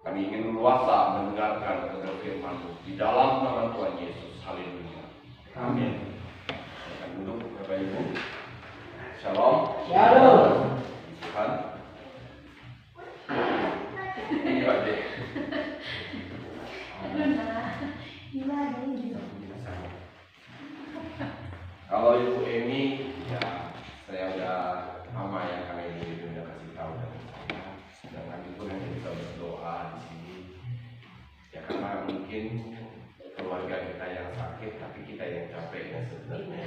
Kami ingin luasa mendengarkan kebenaran firman-Mu di dalam nama Tuhan Yesus. Haleluya. Amin. Silakan duduk Bapak Ibu. Shalom. Shalom. Tuhan. Ini Pak De. Kalau Ibu Emi, ya saya udah lama ya karena Ibu udah kasih tahu dari saya. Dan kami pun hanya bisa berdoa di sini. Ya karena mungkin keluarga kita yang sakit, tapi kita yang capek ya sebenarnya.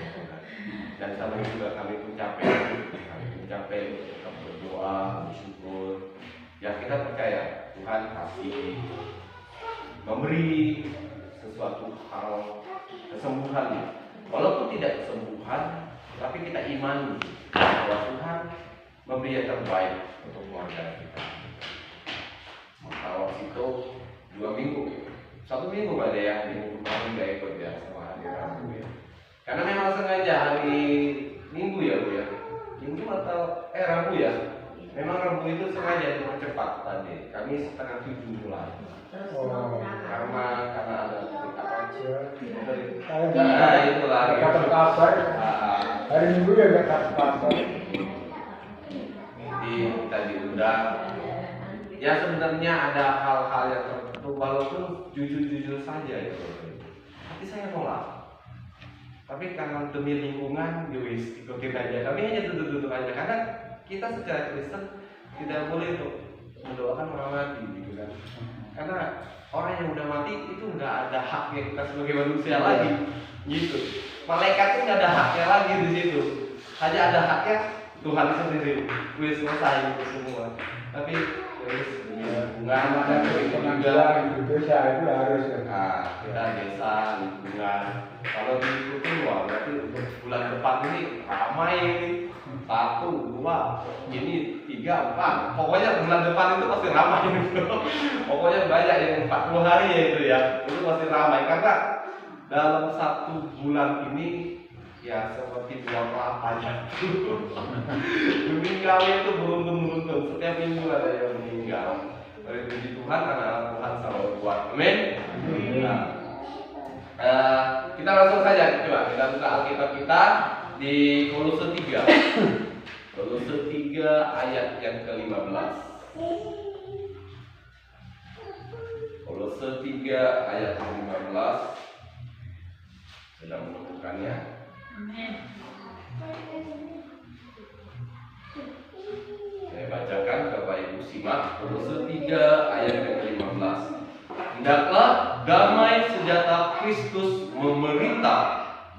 Dan sama juga kami pun capek untuk tetap berdoa, bersyukur. Ya kita percaya Tuhan kasih memberi sesuatu hal kesembuhan. Walaupun tidak kesembuhan, tapi kita imani bahwa Tuhan memberi yang terbaik untuk keluarga kita. Maka waktu itu 2 minggu, 1 minggu pada ya, minggu kemarin nggak ikut ya sama hari Rabu ya. Karena memang sengaja hari Minggu ya Bu ya, Minggu atau Rabu ya. Memang Rabu itu sengaja dipercepat tadi. Kami 6:30 mulai. Karena ada apa? Nah, itulah. Dapat kabar. Hari Minggu ya nggak dapat kabar. Jadi kita diundang. Ya sebenarnya ada hal-hal yang tertentu walaupun jujur-jujur saja itu. Tapi saya nolak. Tapi karena demi lingkungan, Yowis ikutin aja. Kami hanya duduk-duduk aja karena kita secara Kristen tidak boleh tuh mendoakan orang mati gitu kan. Karena orang yang udah mati itu nggak ada haknya kita sebagai manusia lagi gitu. Malaikat itu nggak ada haknya lagi di situ. Hanya ada haknya Tuhan sendiri. Wis selesai itu semua. Tapi wis lingkungan ada juga Indonesia itu harus ya. Nah, kita desa lingkungan. Kalau diikuti wah berarti untuk bulan depan ini ramai ini. 1, 2, ini 3, 4. Pokoknya bulan depan itu pasti ramai gitu. Pokoknya banyak yang 40 hari ya itu ya. Itu pasti ramai karena dalam 1 bulan ini ya seperti buah kelapa ya. Meninggal itu beruntun-beruntun. Setiap minggu ada yang meninggal. Dari puji Tuhan karena Tuhan selalu kuat. Amin. Nah, kita langsung saja coba kita buka Alkitab kita di Kolose 3. Kolose 3 ayat yang ke-15. Kolose 3 ayat ke-15. Sedang menemukannya. Amin. Saya bacakan Bapak Ibu simak Kolose 3 ayat yang ke-15. Hendaklah damai sejahtera Kristus memerintah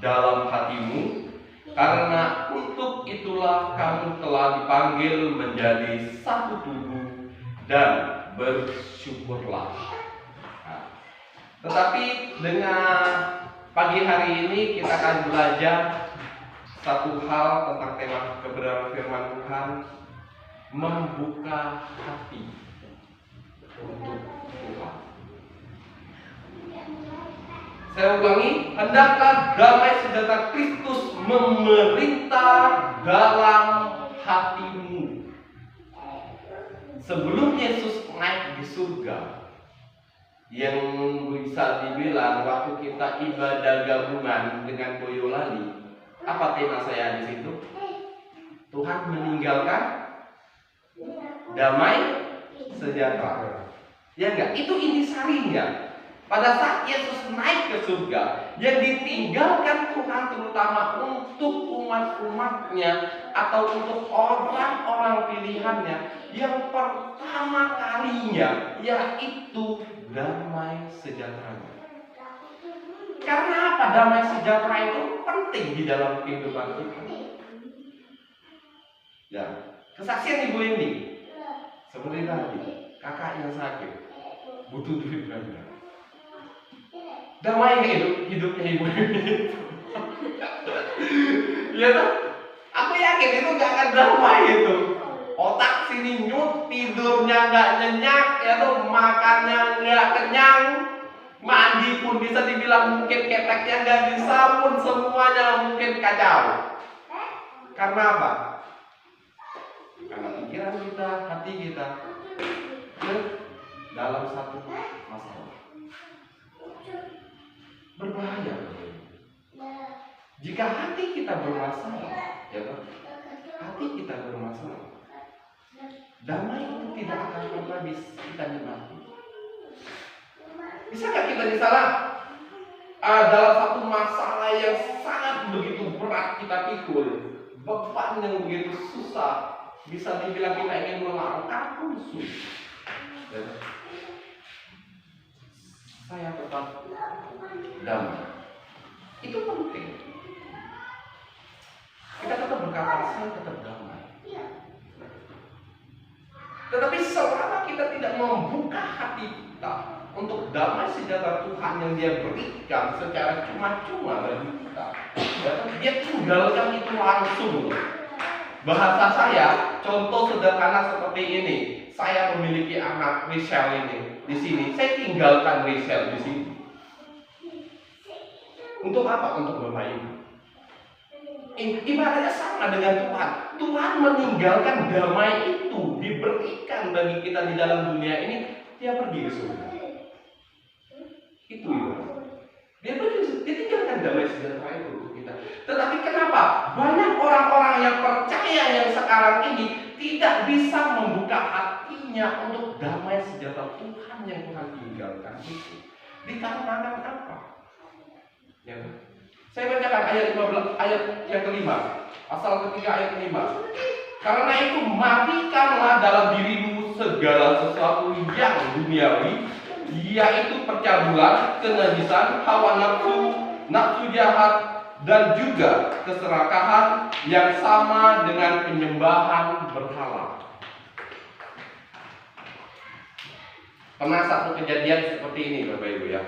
dalam hatimu, karena untuk itulah kamu telah dipanggil menjadi satu tubuh dan bersyukurlah. Nah, tetapi dengan pagi hari ini kita akan belajar satu hal tentang tema kebenaran firman Tuhan, membuka hati untuk Tuhan. Saya ulangi, hendaklah damai sejahtera Kristus memerintah dalam hatimu. Sebelum Yesus naik di surga, yang bisa dibilang waktu kita ibadah gabungan dengan Boyolali, apa tema saya di situ? Tuhan meninggalkan damai sejahtera. Ya enggak? Itu intisarinya. Pada saat Yesus naik ke surga, yang ditinggalkan Tuhan terutama untuk umat-umatnya atau untuk orang-orang pilihannya, yang pertama kalinya yaitu damai sejahtera. Karena apa? Damai sejahtera itu penting di dalam kehidupan kita. Ya, kesaksian ibu ini seperti tadi, kakak yang sakit butuh duit banyak. Damai hidupnya ibu ini. Ya tuh, aku yakin itu gak akan damai itu. Otak sini nyut, tidurnya gak nyenyak, ya tuh makannya gak kenyang, mandi pun bisa dibilang mungkin keteknya gak disabun, semuanya mungkin kacau. Karena apa? Karena pikiran kita, hati kita dalam satu masalah. Berbahaya. Jika hati kita bermasalah, ya kan? Hati kita bermasalah, damai itu tidak akan pernah bisa kita nikmati. Bisakah kita misalnya dalam satu masalah yang sangat begitu berat kita pikul, beban yang begitu susah, bisa dibilang kita ingin melangkah pun susah. Saya tetap damai. Itu penting. Kita tetap berkata, saya tetap damai. Tetapi selama kita tidak membuka hati kita untuk damai sejahtera Tuhan yang Dia berikan secara cuma-cuma bagi kita, Dia tinggalkan itu langsung. Bahasa saya, contoh sederhana seperti ini. Saya memiliki anak Michelle ini di sini. Saya tinggalkan Michelle di sini. Untuk apa? Untuk bermain. Ibaratnya sama dengan Tuhan. Tuhan meninggalkan damai itu diberikan bagi kita di dalam dunia ini. Dia pergi ke surga. Itu ibarat. Dia tinggalkan damai sejahtera itu untuk kita. Tetapi kenapa banyak orang-orang yang percaya yang sekarang ini tidak bisa membuka hatinya untuk damai sejahtera Tuhan yang Tuhan tinggalkan itu? Dikarenakan apa? Ya. Saya bacakan ayat 15, ayat yang kelima, pasal ketiga ayat kelima. Karena itu matikanlah dalam dirimu segala sesuatu yang duniawi, yaitu percabulan, kenajisan, hawa nafsu, nafsu jahat, dan juga keserakahan yang sama dengan penyembahan berhala. Pernah satu kejadian seperti ini, Bapak Ibu ya.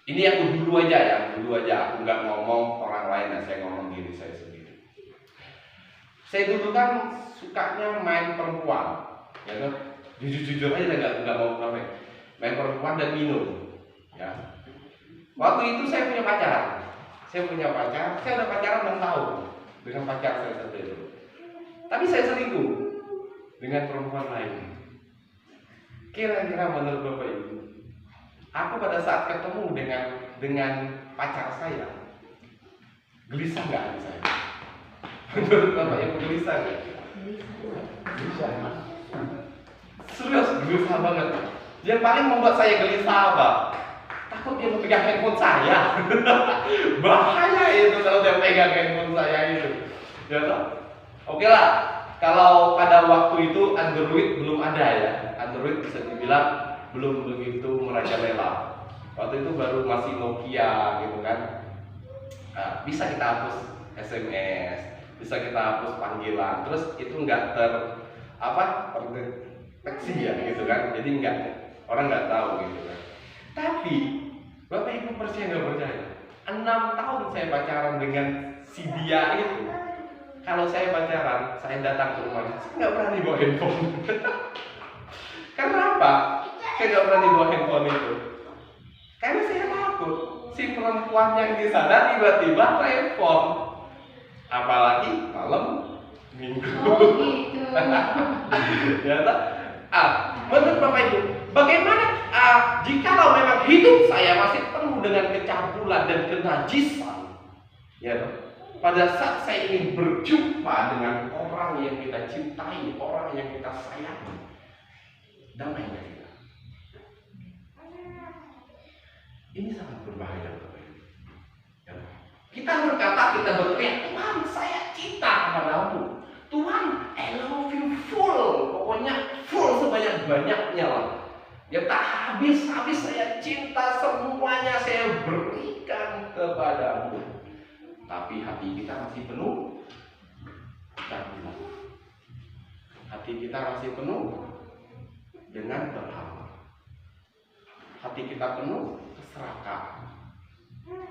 Ini aku dulu aja. Aku nggak ngomong orang lain, saya ngomong diri saya sendiri. Saya dulu kan sukanya main perempuan, ya kan? Jujur aja nggak mau main perempuan dan minum. Ya. Waktu itu saya punya pacar. Saya udah pacaran 6 tahun dengan pacar saya satu itu. Tapi saya selingkuh dengan perempuan lain. Kira-kira menurut Bapak Ibu, aku pada saat ketemu dengan pacar saya, gelisah nggak hati saya? Menurut Bapak Ibu gelisah nggak? Bisa. Serius, gelisah banget. Yang paling membuat saya gelisah apa? Takut dia memegang handphone saya. Bahaya itu kalau dia pegang handphone saya itu. Ya toh? Oke lah, kalau pada waktu itu Android belum ada ya. Android bisa dibilang belum begitu merajalela. Waktu itu baru masih Nokia gitu kan. Nah, bisa kita hapus SMS, bisa kita hapus panggilan. Terus itu enggak terdeteksi ya gitu kan. Jadi orang nggak tahu gitu kan. Tapi Bapak Ibu percaya nggak percaya? 6 tahun saya pacaran dengan si dia itu. Kalau saya pacaran, saya datang ke rumahnya, saya nggak berani bawa handphone. Kenapa? Saya nggak berani bawa handphone itu. Karena saya takut si perempuan yang di sana tiba-tiba telepon, apalagi malam minggu. Oh gitu. Ya tak? Menurut Bapak Ibu, bagaimana jikalau memang hidup saya masih penuh dengan kecabulan dan kenajisan, ya tak? Pada saat saya ingin berjumpa dengan orang yang kita cintai, orang yang kita sayangi, damai nggak kita? Ini sangat berbahaya, Bapak Ibu. Ya. Kita berkata, kita berteriak, Tuhan saya cinta kepadamu. Tuhan, I love you full. Pokoknya full sebanyak-banyaknya lah. Ya tak habis-habis saya cinta, semuanya saya berikan kepadamu. Tapi hati kita masih penuh kecabulan. Hati kita masih penuh dengan berhala. Hati kita penuh keserakahan.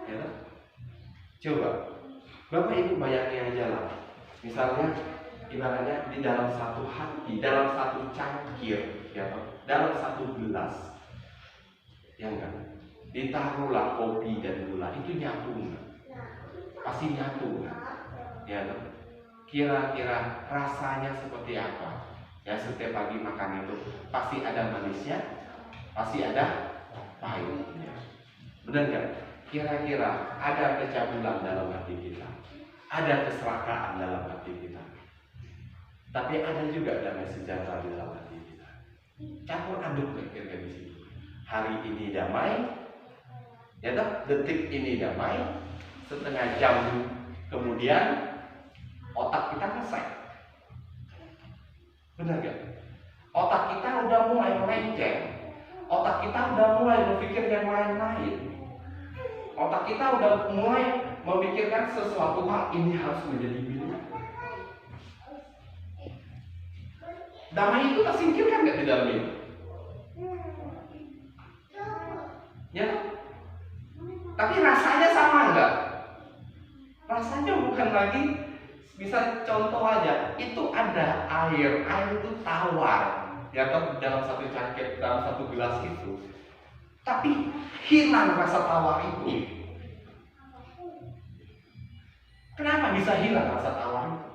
Ya, coba Bapak Ibu bayangin aja lah. Misalnya ibaratnya di dalam satu hati, dalam satu cangkir, ya, dalam satu gelas, ya enggak, ditaruhlah kopi dan gula, itu nyatu enggak? Pasti nyatu enggak? Ya, kira-kira rasanya seperti apa? Ya setiap pagi makan itu pasti ada manisnya, pasti ada pahitnya. Benar nggak? Kira-kira ada kecabulan dalam hati kita, ada keserakahan dalam hati kita, tapi ada juga damai sejahtera di dalam hati kita. Campur aduk kira-kira di situ. Hari ini damai, ya toh, detik ini damai, setengah jam kemudian otak kita ngesek. Benar gak? Otak kita udah mulai melenceng. Otak kita udah mulai berpikir yang lain-lain. Otak kita udah mulai memikirkan sesuatu hal ini harus menjadi milik. Damai itu tersingkirkan gak di dalam ini? Ya, tapi rasanya sama enggak? Rasanya bukan lagi, bisa contoh aja, itu ada air itu tawar, ya toh dalam satu cangkir, dalam satu gelas itu, tapi hilang rasa tawar itu. Kenapa bisa hilang rasa tawar itu?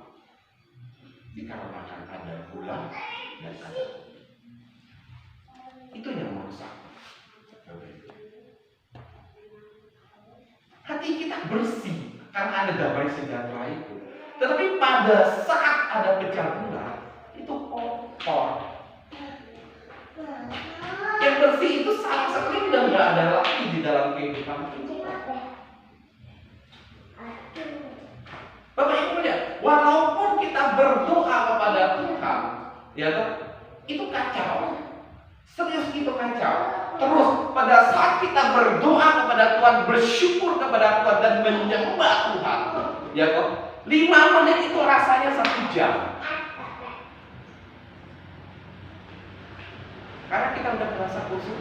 Dikarenakan ada gula dan ada itu yang merusak. Hati kita bersih karena ada damai sejahtera itu. Tetapi pada saat ada pecah belah, itu kotor. Yang bersih itu sama sekali udah nggak ada lagi di dalam kehidupan kita. Bapak Ibu ya, walaupun kita berdoa kepada Tuhan, ya toh, itu kacau. Serius itu kacau. Terus pada saat kita berdoa kepada Tuhan, bersyukur kepada Tuhan dan menyembah Tuhan, ya toh, 5 menit itu rasanya 1 jam. Karena kita udah merasa khusyuk.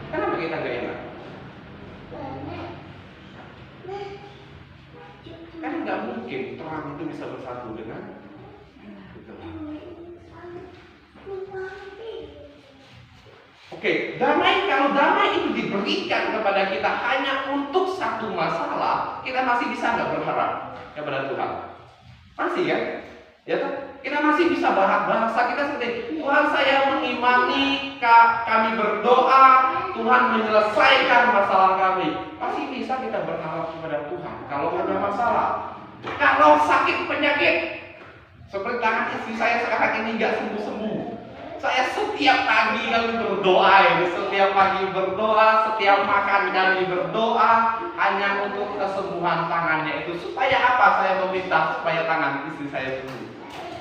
Kenapa kita gak enak? Kan nggak mungkin terang itu bisa bersatu dengan Oke, damai, kalau damai itu diberikan kepada kita hanya untuk satu masalah, kita masih bisa nggak berharap kepada Tuhan? Masih ya? Ya toh? Kita masih bisa bahasa kita seperti Tuhan, saya mengimani, kami berdoa, Tuhan menyelesaikan masalah kami. Masih bisa kita berharap kepada Tuhan kalau hanya masalah. Kalau sakit penyakit, seperti tangan istri saya sekarang ini nggak sembuh-sembuh. Saya setiap pagi kami berdoa, setiap pagi berdoa, setiap makan kami berdoa hanya untuk kesembuhan tangannya itu. Supaya apa? Saya meminta supaya tangan istri saya sembuh,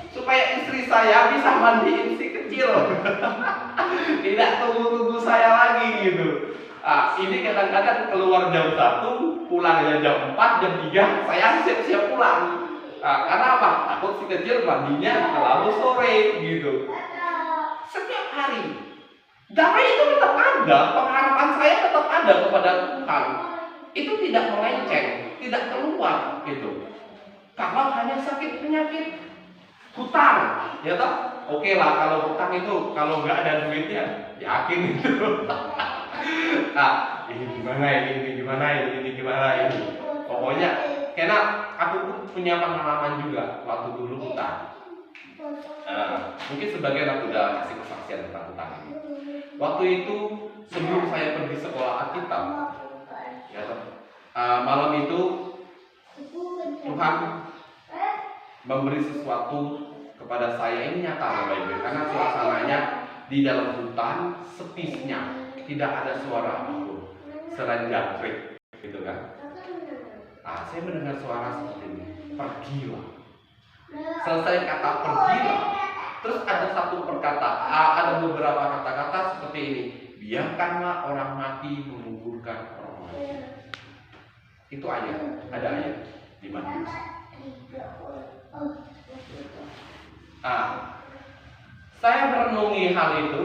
supaya istri saya bisa mandiin si kecil. Tidak tunggu-tunggu saya lagi gitu. Ini kadang-kadang keluar jam 1, pulangnya jam 4, jam 3, saya siap-siap pulang. Karena apa? Takut si kecil mandinya terlalu sore gitu. Setiap hari damai itu tetap ada, pengharapan saya tetap ada kepada Tuhan. Itu tidak melenceng, tidak keluar gitu. Kalau hanya sakit penyakit, hutang, ya toh? Oke lah, kalau hutang itu kalau nggak ada duitnya, yakin itu. Ini gimana ini. Pokoknya, karena aku pun punya pengalaman juga waktu dulu hutang. Mungkin sebagian aku udah kasih kesaksian tentang hutang ini. Waktu itu sebelum saya pergi sekolah Alkitab, ya toh, malam itu Tuhan memberi sesuatu kepada saya. Ini nyata baik-baik karena suasananya di dalam hutan, sepisnya, tidak ada suara apapun selain jangkrik, gitu kan? Saya mendengar suara seperti ini, pergilah. Selesai kata pergilah, terus ada satu perkataan, ada beberapa kata-kata seperti ini. Biarkanlah orang mati menguburkan orang mati. Itu ayat, ada ayat di Matius. Saya merenungi hal itu,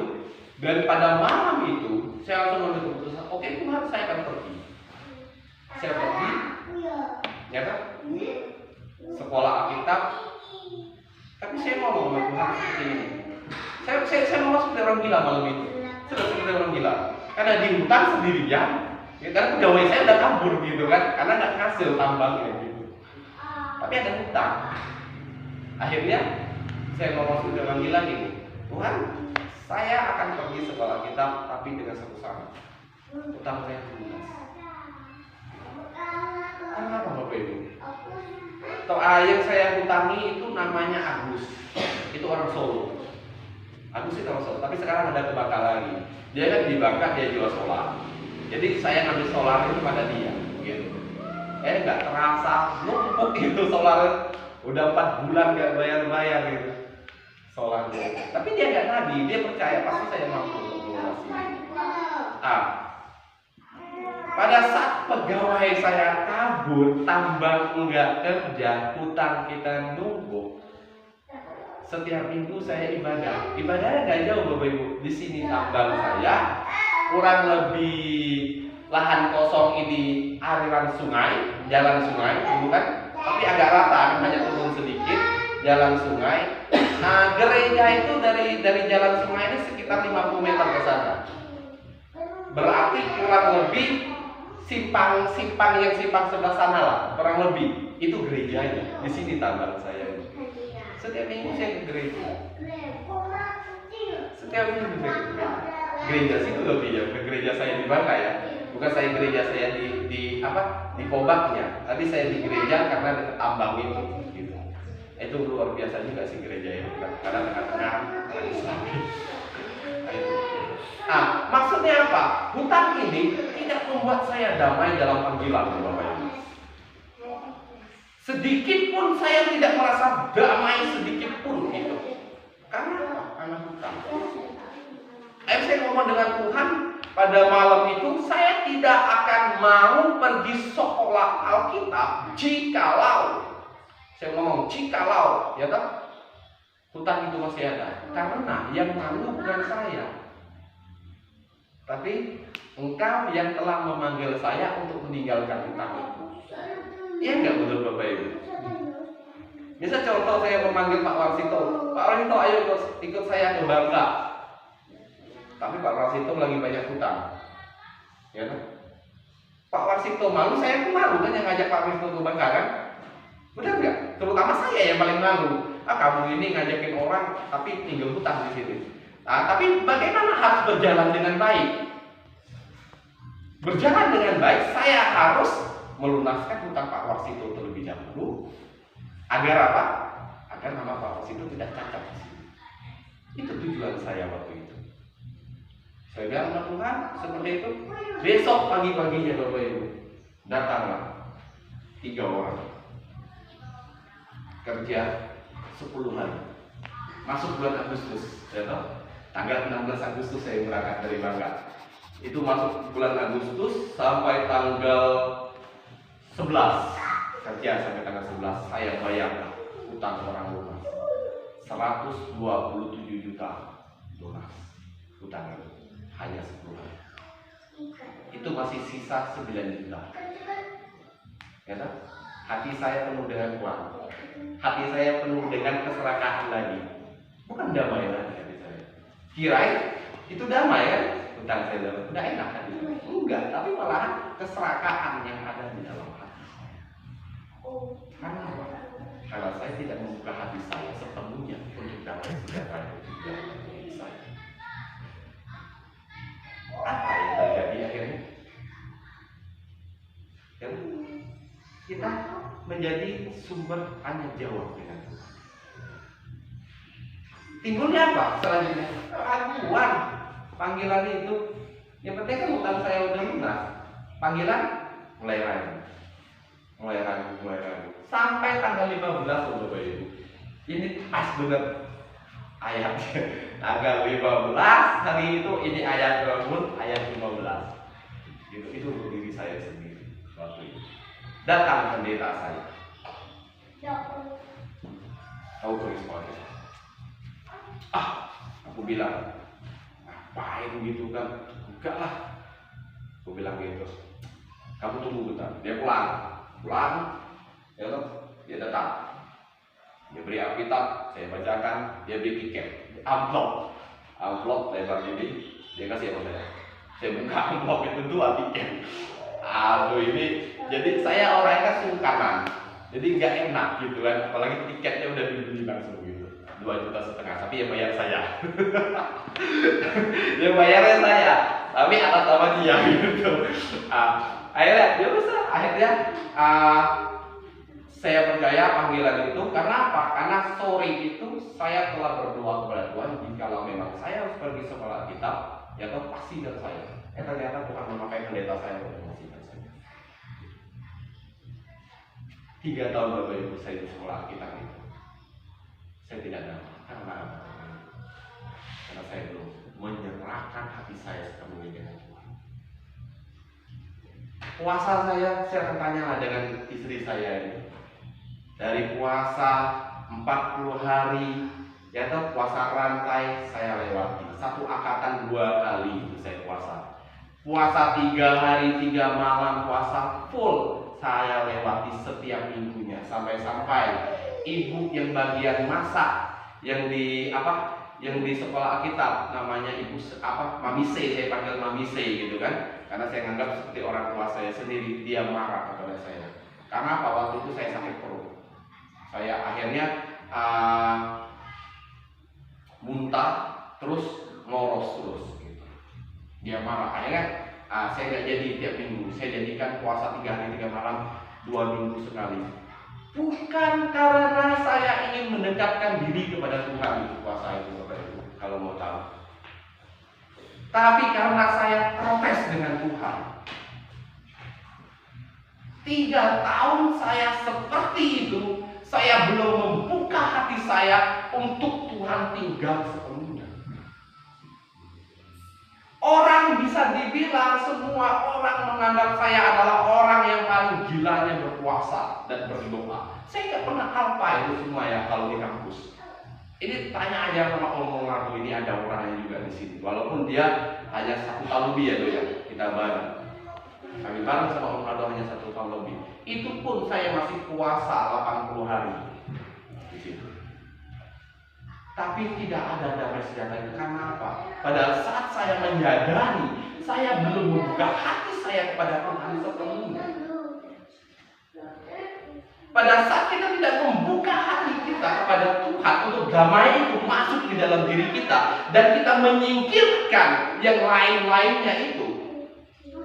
dan pada malam itu saya langsung mengambil keputusan. Oke Tuhan, saya akan pergi. Saya pergi, ya kan? Sekolah Alkitab. Tapi saya ngomong sama Tuhan seperti ini. Saya ngomong seperti orang gila malam itu. Sudah seperti orang gila. Karena di hutan sendirian, ya, karena pegawai saya udah kabur gitu kan, karena nggak hasil tambangnya gitu. Tapi ada hutang. Akhirnya saya ngomong sudah panggilan ini, Tuhan, saya akan pergi sekolah kitab, tapi dengan satu syarat, utang saya lunas. Kenapa Bapak Ibu? Yang saya hutangi itu namanya Agus, itu orang Solo. Agus itu orang Solo, tapi sekarang ada ke Bangka lagi. Dia kan di Bangka dia jual solar. Jadi saya ngambil solar itu pada dia, gitu. Nggak terasa numpuk itu solar, udah 4 bulan nggak bayar gitu solarnya. Tapi dia nggak nagih, dia percaya pasti saya mampu untuk melunasi. Pada saat pegawai saya kabur, tambang enggak kerja, hutang kita numpuk. Setiap minggu saya ibadah. Ibadahnya nggak jauh Bapak Ibu. Di sini tambang saya kurang lebih lahan kosong ini aliran sungai, jalan sungai, bukan? Tapi agak rata, hanya turun sedikit, jalan sungai. Nah, gereja itu dari jalan sungai ini sekitar 50 meter ke sana. Berarti kurang lebih simpang yang simpang sebelah sana lah, kurang lebih itu gerejanya. Di sini tambang saya. Setiap minggu saya ke gereja. Setiap minggu saya ke gereja. Gereja situ lebih ya, ke gereja saya di Bangka ya. Bukan saya gereja saya di Kobaknya. Tadi saya di gereja karena dekat tambang itu gitu. Itu luar biasa juga sih gereja itu, karena tengah-tengah orang Islam. Nah, maksudnya apa? Hutang ini tidak membuat saya damai dalam panggilan, Bapak Ibu. Sedikit pun saya tidak merasa damai, sedikit pun itu. Karena hutang. Saya ngomong dengan Tuhan pada malam itu, saya tidak akan mau pergi sekolah Alkitab jikalau, saya ngomong jikalau, ya kan? Hutang itu masih ada. Karena yang malu bukan saya, tapi Engkau yang telah memanggil saya untuk meninggalkan hutang itu. Iya nggak betul Bapak Ibu? Misal contoh saya memanggil Pak Warsito, Pak Warsito ayo ikut saya ke Bangka. Tapi Pak Warsito lagi banyak hutang, ya kan? Pak Warsito malu, saya pun malu kan yang ngajak Pak Warsito ke Bangka kan? Benar nggak? Terutama saya yang paling malu. Kamu ini ngajakin orang tapi tinggal hutang di sini. Nah, tapi bagaimana harus berjalan dengan baik? Berjalan dengan baik, saya harus melunaskan hutang Pak Warsito terlebih dahulu. Agar apa? Agar nama Pak Warsito tidak cacat di sini. Itu tujuan saya waktu itu. Saya bilang sama Tuhan seperti itu. Besok pagi-paginya Bapak Ibu datanglah 3 orang kerja 10 hari. Masuk bulan Agustus, ya toh? Tanggal 16 Agustus saya berangkat dari Bangka. Itu masuk bulan Agustus sampai tanggal 11. Kerja sampai tanggal 11 saya bayar utang orang lunas 127 juta lunas utang itu. Hanya 10 hari. Itu masih sisa 9 juta. Ya kan? Hati saya penuh dengan uang. Hati saya penuh dengan keserakahan lagi. Bukan damai lagi hati saya. Kirain itu damai kan? Utang saya dapat. Udah enak hati saya. Enggak, tapi malah keserakahan yang ada di dalam hati saya. Karena apa? Karena saya tidak membuka hati saya sepenuhnya untuk damai sejahtera di dalam hati saya. Apa yang terjadi akhirnya? Dan kita menjadi sumber tanya jawab dengan Tuhan. Timbulnya apa? Selanjutnya keraguan. Panggilan itu, yang penting kan hutang saya udah lunas. Panggilan mulai ragu. Sampai tanggal 15 Bapak Ibu. Ini pas bener ayatnya. Tanggal 15 hari itu ini ayat Rambut ayat 15. Itu untuk diri saya sendiri waktu itu. Datang pendeta saya. Tahu responnya? Aku bilang, ngapain gitu kan? Enggak lah. Aku bilang gitu. Kamu tunggu bentar. Dia pulang. Ya toh? Dia datang. Dia beri Alkitab, saya bacakan. Dia beri tiket. Amplop lebar ini. Dia kasih apa saya? Saya buka amplop itu 2 tiket. Aduh ini, jadi saya orangnya sungkanan, jadi nggak enak gitu kan, apalagi tiketnya udah dibeli langsung gitu. 2,5 juta, tapi yang bayar saya. Yang bayarnya saya, tapi atas nama dia gitu. Akhirnya ya bisa, akhirnya saya percaya panggilan itu karena apa? Karena sore itu saya telah berdoa kepada Tuhan, jikalau memang saya harus pergi sekolah kitab, ya toh pastikan saya. Ternyata Tuhan memakai pendeta saya untuk memastikan saya. 3 tahun Bapak Ibu saya di sekolah kitab itu, saya tidak dapat karena apa? Karena saya belum menyerahkan hati saya sepenuhnya dengan Tuhan. Puasa saya akan tanya dengan istri saya ini. Dari puasa 40 hari, ya toh puasa rantai saya lewati. Satu akatan 2 kali itu saya puasa. Puasa 3 hari 3 malam, puasa full saya lewati setiap minggunya. Sampai-sampai ibu yang bagian masak, yang di sekolah Alkitab namanya ibu Mami C, saya panggil Mami C gitu kan, karena saya anggap seperti orang tua saya sendiri. Dia marah kepada saya karena apa? Waktu itu saya sakit perut, saya akhirnya muntah terus, moros terus gitu. Dia marah, akhirnya saya nggak jadi tiap minggu, saya jadikan puasa 3 hari 3 malam 2 minggu sekali. Bukan karena saya ingin mendekatkan diri kepada Tuhan, puasa itu Bapak Ibu, kalau mau tahu. Tapi karena saya protes dengan Tuhan. 3 tahun saya seperti itu, saya belum membuka hati saya untuk Tuhan tinggal sepenuhnya. Orang bisa dibilang, semua orang menganggap saya adalah orang yang paling gilanya berpuasa dan berdoa. Saya nggak pernah apa itu semua ya kalau di kampus. Ini tanya aja sama Om Rado, ini ada orangnya juga di sini. Walaupun dia hanya 1 tahun lebih ya doya, kita bareng. Kami bareng sama Om Rado hanya 1 tahun lebih. Itu pun saya masih puasa 80 hari di situ. Tapi tidak ada damai sejahtera itu. Karena apa? Pada saat saya menyadari saya belum membuka hati saya kepada Tuhan sepenuhnya. Pada saat kita tidak membuka hati kita kepada Tuhan untuk damai itu masuk di dalam diri kita, dan kita menyingkirkan yang lain-lainnya itu,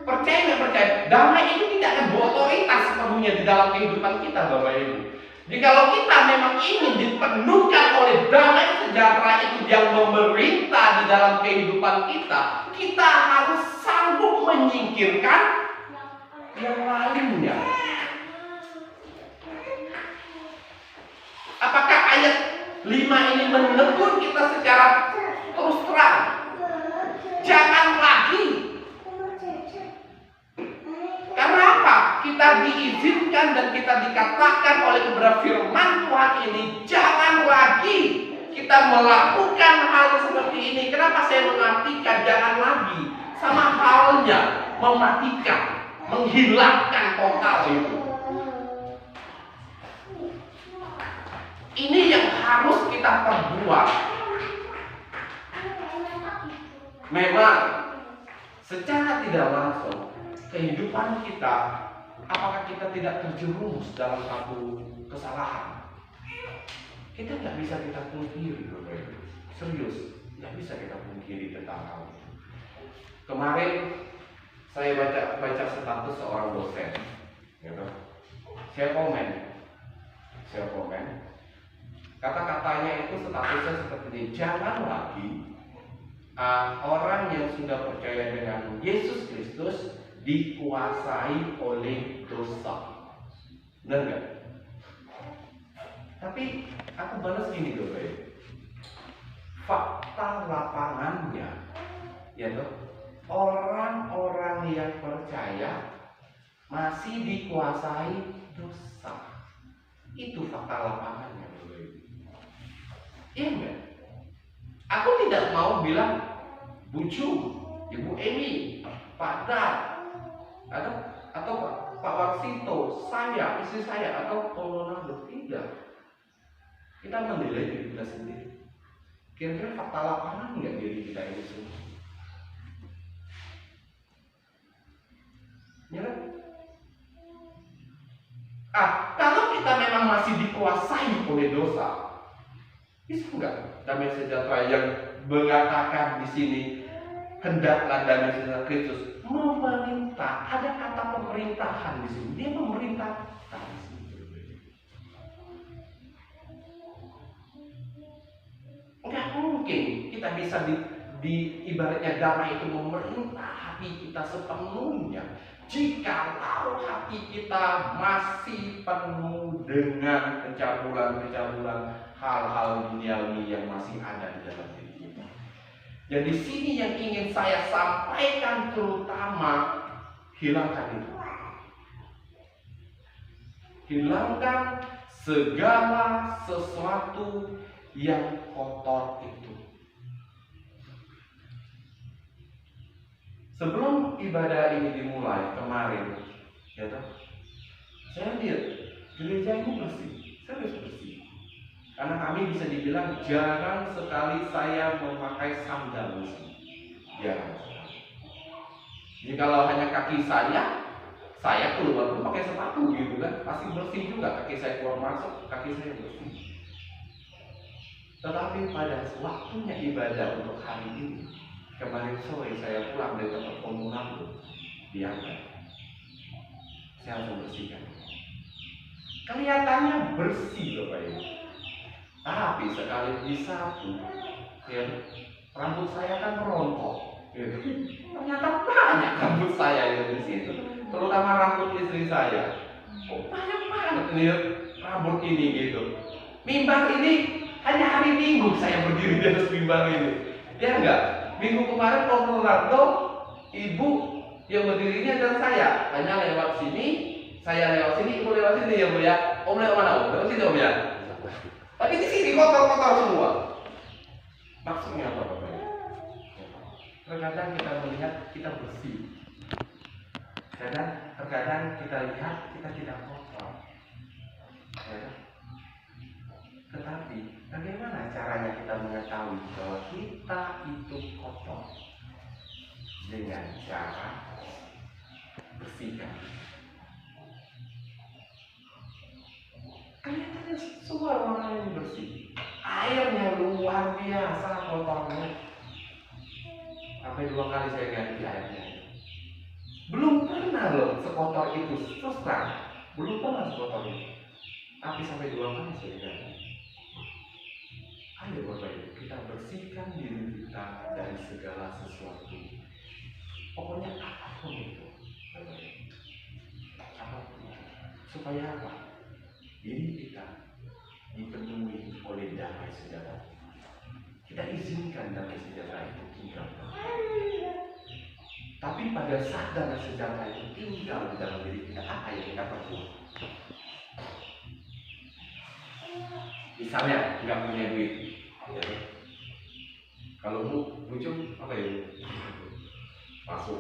percaya nggak percaya, damai itu tidak akan berotoritas sepenuhnya di dalam kehidupan kita, Bapak Ibu. Jikalau kita memang ingin dipenuhkan oleh damai sejahtera itu yang memerintah di dalam kehidupan kita, kita harus sanggup menyingkirkan yang lainnya. Apakah ayat 5 ini menegur kita secara terus terang? Jangan lagi. Karena apa? Kita diizinkan dan kita dikatakan oleh kebenaran firman Tuhan ini, jangan lagi kita melakukan hal seperti ini. Kenapa saya mengartikan jangan lagi? Sama halnya mematikan, menghilangkan total itu. Ini yang harus kita perbuat. Memang secara tidak langsung kehidupan kita, apakah kita tidak terjerumus dalam satu kesalahan? Kita nggak bisa kita pungkiri, Bapak Ibu. Serius, nggak bisa kita pungkiri tentang hal itu. Kemarin saya baca status seorang dosen, gitu. Saya komen. Kata-katanya itu statusnya seperti ini: jangan lagi orang yang sudah percaya dengan Yesus Kristus dikuasai oleh dosa. Benar nggak? Tapi aku balas gini loh, Bapak. Fakta lapangannya, ya toh, orang-orang yang percaya masih dikuasai dosa. Itu fakta lapangannya, Bapak. Iya enggak? Aku tidak mau bilang Bucu, Ibu Emi, Pak Dar, atau Pak Warsito, saya, istri saya, atau Om Ronaldo. Tidak. Kita menilai diri kita sendiri. Kira-kira fakta lapangan enggak diri kita ini semua? Ya kan? Kalau kita memang masih dikuasai oleh dosa, Bisa enggak damai sejahtera yang mengatakan di sini hendaklah damai sejahtera Kristus memerintah? Ada kata pemerintahan di sini. Dia memerintahkan di sini. Enggak mungkin kita bisa di ibaratnya damai itu memerintah hati kita sepenuhnya jikalau hati kita masih penuh dengan pencabulan-pencabulan hal-hal duniawi yang masih ada di dalam diri kita. Jadi di sini yang ingin saya sampaikan terutama, hilangkan itu. Hilangkan segala sesuatu yang kotor itu. Sebelum ibadah ini dimulai kemarin, ya toh, saya lihat gereja ini bersih, serius bersih. Karena kami bisa dibilang jarang sekali saya memakai sandal di sini. Jarang sekali. Jadi kalau hanya kaki saya keluar pun pakai sepatu gitu kan, pasti bersih juga. Kaki saya keluar masuk, kaki saya bersih. Tetapi pada waktunya ibadah untuk hari ini, kemarin sore saya pulang dari tempat komunal diangkat. Saya langsung bersihkan. Kelihatannya bersih Bapak Ibu. Tapi sekali disapu, ya, rambut saya kan merontok. Ya. Ternyata banyak rambut saya yang di situ, terutama rambut istri saya. Oh, banyak banget nih rambut ini gitu. Mimbar ini hanya hari Minggu saya berdiri di atas mimbar ini. Ya enggak? Minggu kemarin Om Ronaldo, Ibu yang berdiri ini adalah saya. Hanya lewat sini, saya lewat sini, Ibu lewat sini ya Bu ya. Om lewat mana Om? Lewat sini Om ya. Tapi di sini kotor-kotor semua. Maksudnya apa Bapak? Terkadang kita melihat kita bersih. Terkadang kita lihat kita tidak kotor. Ya. Tetapi bagaimana caranya kita mengetahui bahwa kita itu kotor? Dengan cara bersihkan. Kelihatannya semua ruangan yang bersih. Airnya luar biasa kotornya. Sampai 2 kali saya ganti airnya. Belum pernah loh sekotor itu, terus terang. Belum pernah sekotor itu. Tapi sampai 2 kali saya ganti. Ayo Bapak Ibu, kita bersihkan diri kita dari segala sesuatu. Pokoknya apapun itu, Bapak Ibu. Apapun itu. Supaya apa? Diri kita dipenuhi oleh damai sejahtera. Kita izinkan damai sejahtera itu tinggal. Tapi pada saat damai sejahtera itu tinggal di dalam diri kita, apa yang kita perbuat? Misalnya nggak punya duit, ya. Kalau bucung apa ya? Masuk